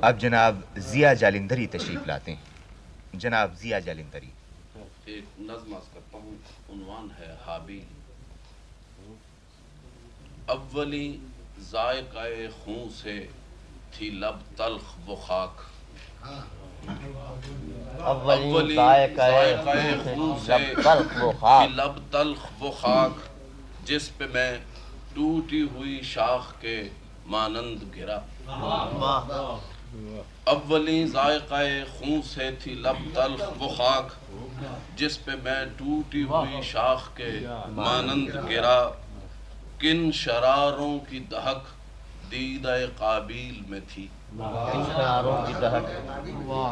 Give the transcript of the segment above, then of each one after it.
اب جناب ضیاء جالندھری تشریف لاتے ہیں۔ جناب ضیاء جالندھری۔ ایک نظم عرض کرتا ہوں، عنوان ہے حابیل۔ اولی ذائقہ خون سے تھی لب تلخ وہ خاک، اولی ذائقہ خون سے تھی لب تلخ وہ خاک، جس پہ میں ٹوٹی ہوئی شاخ کے مانند گرا۔ اولی ذائقہ خون سے تھی لب تلخ وہ خاک، جس پہ میں ٹوٹی ہوئی شاخ کے مانند گرا۔ کن شراروں کی دہک دیدہ قابیل میں تھی،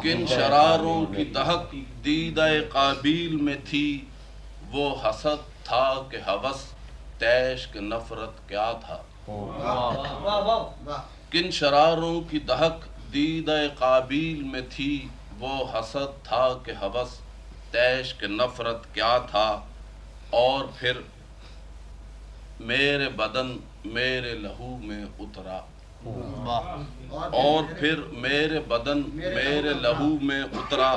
کن شراروں کی دہک دیدہ قابیل میں تھی، وہ حسد تھا کہ ہوس تیش کہ نفرت کیا تھا۔ کن شراروں کی دہک دیدہ قابیل میں تھی، وہ حسد تھا کہ ہوس تیش کہ نفرت کیا تھا۔ اور پھر میرے بدن میرے لہو میں اترا، اور پھر میرے بدن میرے لہو میں اترا،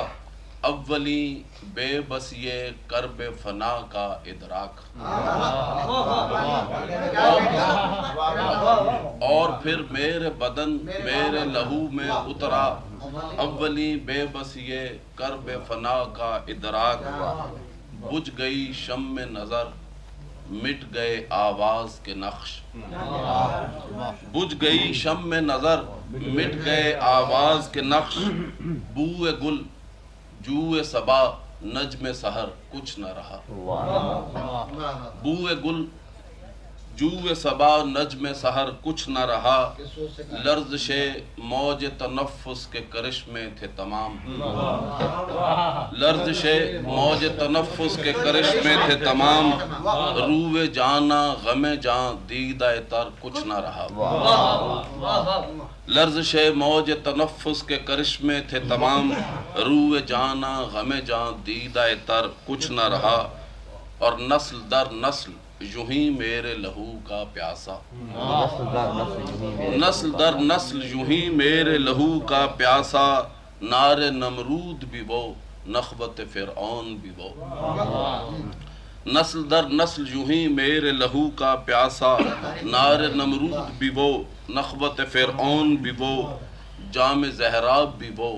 اولی بے بس یہ کرب فنا کا ادراک۔ اور پھر میرے بدن میرے لہو میں اترا، اولی بے بس یہ کرب فنا کا ادراک۔ بجھ گئی شمع نظر مٹ گئے آواز کے نقش، بجھ گئی شمع نظر مٹ گئے آواز کے نقش، بوئے گل جوئے صبا نجم سحر کچھ نہ رہا۔ بوئے گل جوئے صبا نجم سحر کچھ نہ رہا، لرزش موج تنفس کے کرشمے تھے تمام، لرزش موج تنفس کے کرشمے تھے تمام، روئے جانا غم جاں دیدہ تر کچھ نہ رہا۔ لرزش موج تنفس کے کرشمے تھے تمام، روئے جانا غم جاں دیدہ تر کچھ نہ رہا۔ اور نسل در نسل یوں ہی میرے لہو کا پیاسا، نسل در نسل یوں ہی میرے لہو کا پیاسا، نار نمرود بھی وہ نخوت فرعون بھی وہ۔ نسل در نسل یوں ہی میرے لہو کا پیاسا، نار نمرود بھی وہ نخوت فرعون بھی وہ، جام زہراب بھی وہ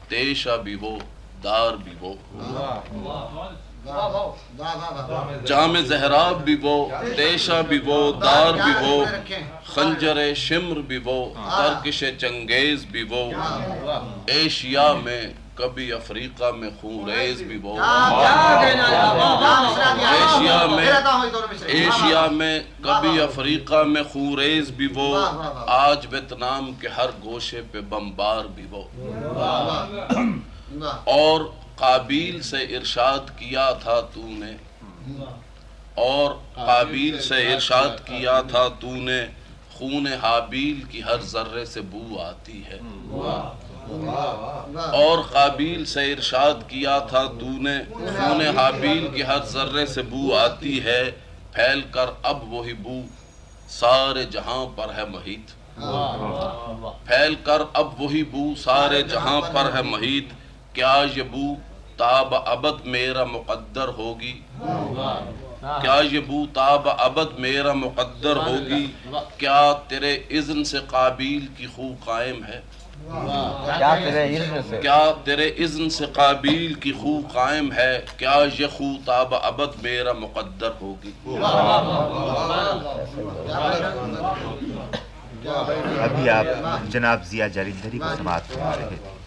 تیشہ بھی وہ دار بھی وہ۔ جام زہراب بھی وہ تیشہ بھی وہ دار بھی وہ، خنجر شمر بھی وہ ترکش چنگیز بھی وہ، ایشیا میں کبھی افریقہ میں خونریز بھی وہ، ایشیا میں کبھی افریقہ میں خونریز بھی وہ، آج ویتنام کے ہر گوشے پہ بمبار بھی وہ۔ اور قابیل سے ارشاد کیا تھا تو نے، اور قابیل سے ارشاد کیا تھا تو نے، خون حابیل کی ہر ذرے سے بو آتی ہے۔ اور قابیل سے ارشاد کیا تھا تو نے، خون حابیل کی ہر ذرے سے بو آتی ہے، پھیل کر اب وہی بو سارے جہاں پر ہے محیط، پھیل کر اب وہی بو سارے جہاں پر ہے محیط، کیا یہ بو تاب ابد میرا مقدر ہوگی، کیا یہ بو تاب ابد میرا مقدر ہوگی، کیا تیرے اذن سے قابیل کی خو قائم ہے، کیا تیرے اذن سے قابیل کی خو قائم ہے، کیا یہ خو تاب ابد میرا مقدر ہوگی۔ ابھی آپ جناب ضیاء جالندھری کو سماعت فرما رہے تھے۔